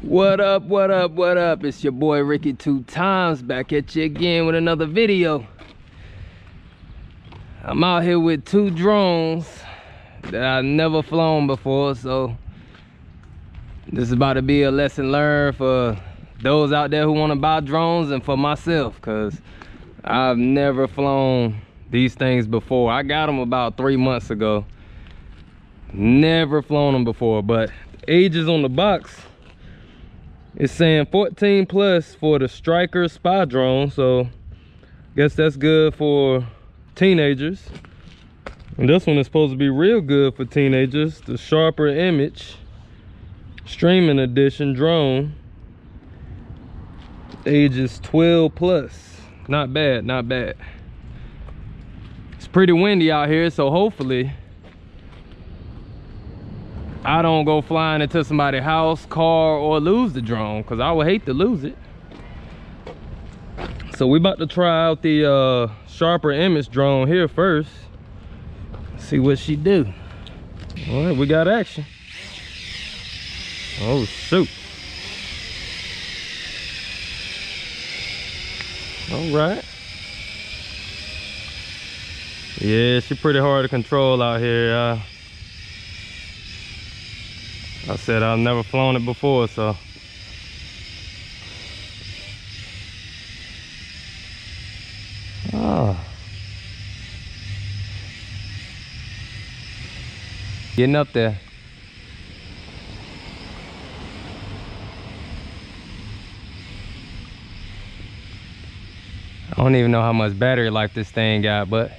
What up, what up, what up? It's your boy Ricky Two Times back at you again with another video. I'm out here with two drones that I've never flown before, so this is about to be a lesson learned for those out there who want to buy drones and for myself, because I've never flown these things before. I got them about 3 months ago. Never flown them before, but ages on the box, it's saying 14 plus for the Striker spy drone, so guess that's good for teenagers. And this one is supposed to be real good for teenagers, the Sharper Image Streaming Edition drone, ages 12 plus. Not bad, not bad. It's pretty windy out here, so hopefully I don't go flying into somebody's house, car, or lose the drone, because I would hate to lose it. So we about to try out the Sharper Image drone here first. See what she do. All right, we got action. Oh shoot. All right. Yeah, she's pretty hard to control out here. I said I've never flown it before, so. Oh. Getting up there. I don't even know how much battery life this thing got, but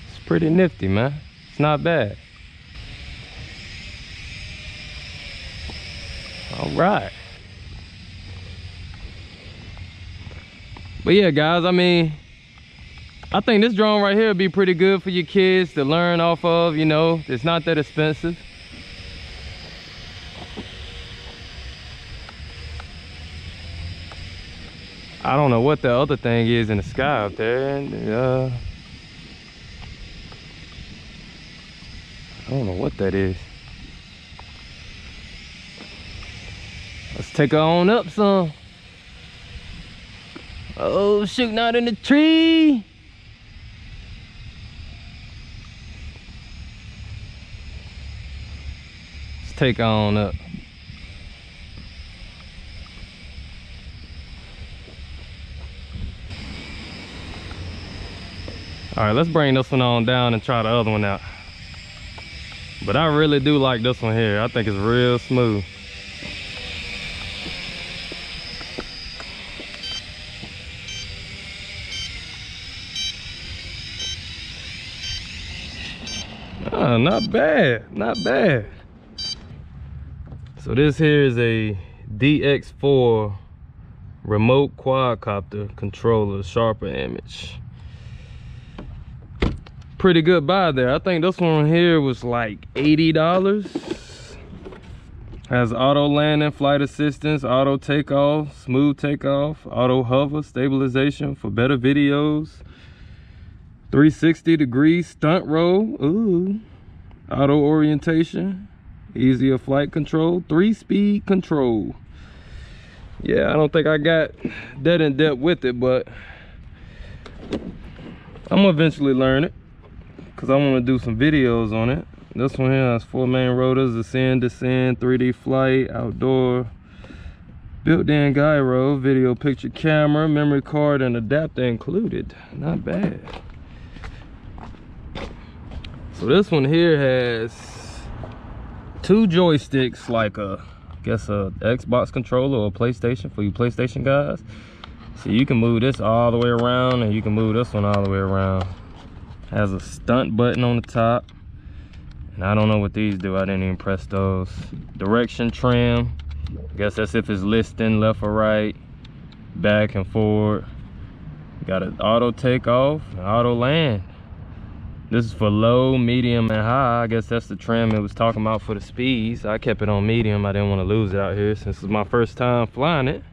it's pretty nifty, man. It's not bad. All right. But yeah, guys, I mean, I think this drone right here would be pretty good for your kids to learn off of, you know. It's not that expensive. I don't know what the other thing is in the sky out there. I don't know what that is. Let's take her on up some. Oh shoot, not in the tree. Let's take her on up. All right, let's bring this one on down and try the other one out. But I really do like this one here. I think it's real smooth. Oh, not bad, not bad. So this here is a DX4 remote quadcopter controller, Sharper Image. Pretty good buy there. I think this one here was like $80. Has auto landing, flight assistance, auto takeoff, smooth takeoff, auto hover, stabilization for better videos, 360-degree stunt roll, ooh, auto orientation, easier flight control, 3-speed control. Yeah, I don't think I got that in depth with it, but I'm gonna eventually learn it, because I want to do some videos on it. This one here has 4 main rotors, ascend, descend, 3D flight, outdoor, built-in gyro, video picture camera, memory card, and adapter included. Not bad. So this one here has 2 joysticks, like I guess a Xbox controller or a PlayStation for you PlayStation guys. So you can move this all the way around, and you can move this one all the way around. Has a stunt button on the top, and I don't know what these do. I didn't even press those. Direction trim, I guess that's if it's listing left or right, back and forward. Got an auto takeoff, auto land. This is for low, medium, and high. I guess that's the trim it was talking about for the speeds. I kept it on medium. I didn't want to lose it out here since it's my first time flying it.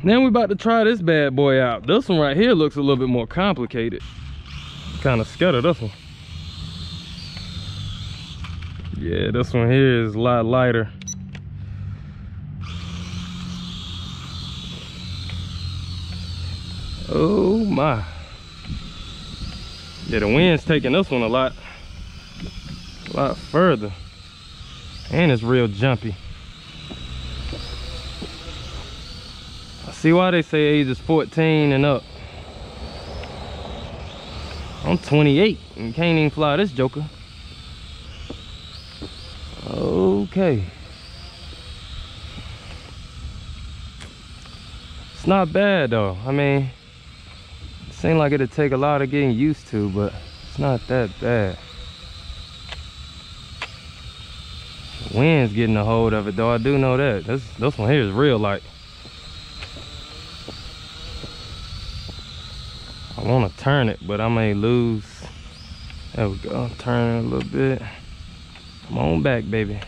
Then we're about to try this bad boy out. This one right here looks a little bit more complicated. Kind of scared of this one. Yeah, this one here is a lot lighter. Oh my. Yeah, the wind's taking this one a lot further. And it's real jumpy. I see why they say age is 14 and up. I'm 28 and can't even fly this joker. Okay. It's not bad though. I mean, it seems like it'd take a lot of getting used to, but it's not that bad. The wind's getting a hold of it though, I do know that. This one here is real light. I want to turn it, but I may lose. There we go, turn it a little bit. Come on back, baby.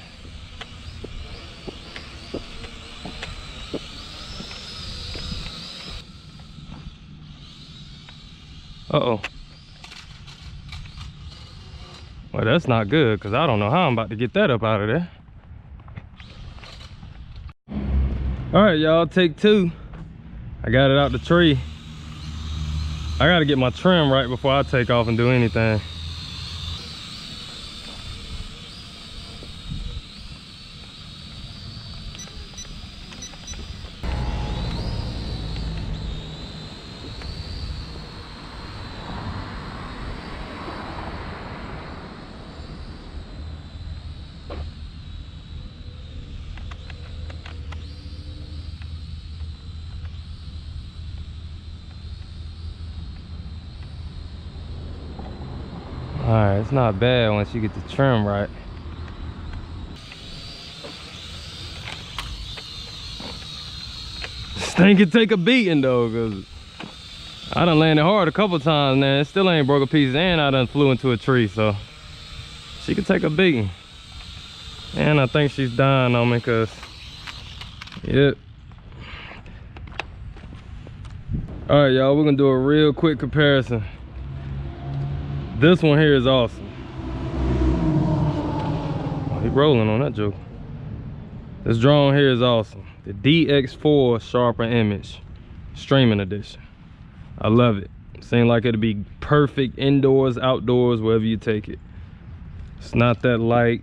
Uh-oh. Well, that's not good, because I don't know how I'm about to get that up out of there. All right, y'all, take two. I got it out the tree. I got to get my trim right before I take off and do anything. All right, it's not bad once you get the trim right. This thing can take a beating though, cause I done landed hard a couple times, man. It still ain't broke a piece, and I done flew into a tree, so she could take a beating. And I think she's dying on me, cause yep. All right, y'all, we're gonna do a real quick comparison. This one here is awesome. Oh, he rolling on that joke. This drone here is awesome. The DX4 Sharper Image Streaming Edition. I love it. Seems like it'll be perfect indoors, outdoors, wherever you take it. It's not that light.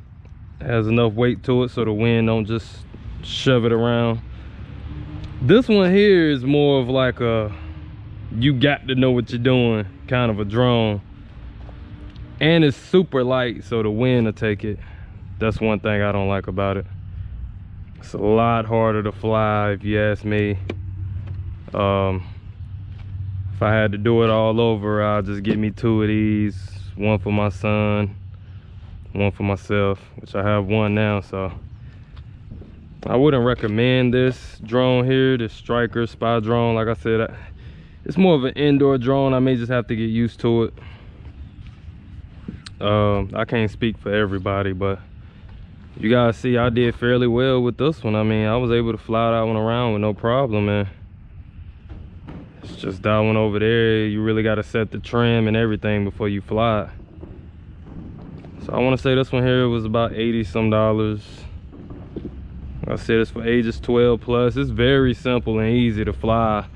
It has enough weight to it so the wind don't just shove it around. This one here is more of like a you got to know what you're doing kind of a drone. And it's super light, so the wind will take it. That's one thing I don't like about it. It's a lot harder to fly, if you ask me. If I had to do it all over, I'll just get me two of these. One for my son, one for myself, which I have one now, so. I wouldn't recommend this drone here, this Striker spy drone. Like I said, it's more of an indoor drone. I may just have to get used to it. I can't speak for everybody, but you guys see I did fairly well with this one. I mean, I was able to fly that one around with no problem, man. It's just that one over there, you really got to set the trim and everything before you fly it. So I want to say this one here was about $80 some. Like I said, it's for ages 12 plus. It's very simple and easy to fly.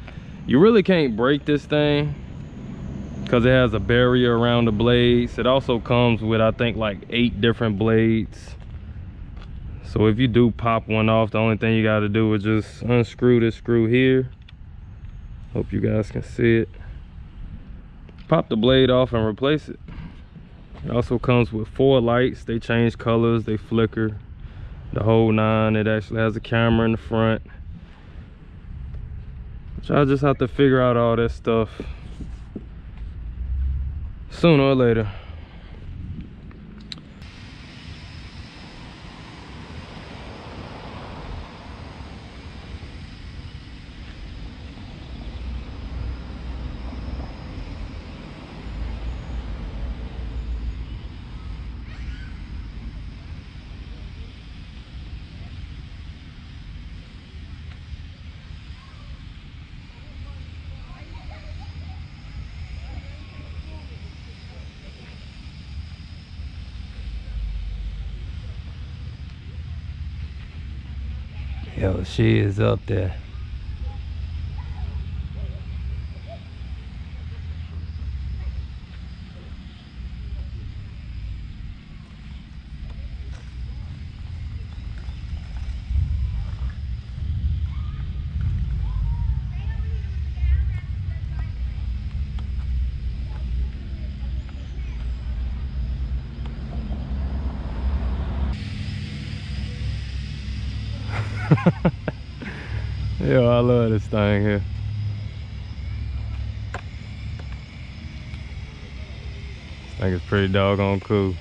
You really can't break this thing because it has a barrier around the blades. It also comes with, I think, like 8 different blades. So if you do pop one off, the only thing you got to do is just unscrew this screw here. Hope you guys can see it. Pop the blade off and replace it. It also comes with 4 lights. They change colors, they flicker, the whole 9. It actually has a camera in the front. So I just have to figure out all that stuff sooner or later. Yo, she is up there. Yo, I love this thing here. This thing is pretty doggone cool.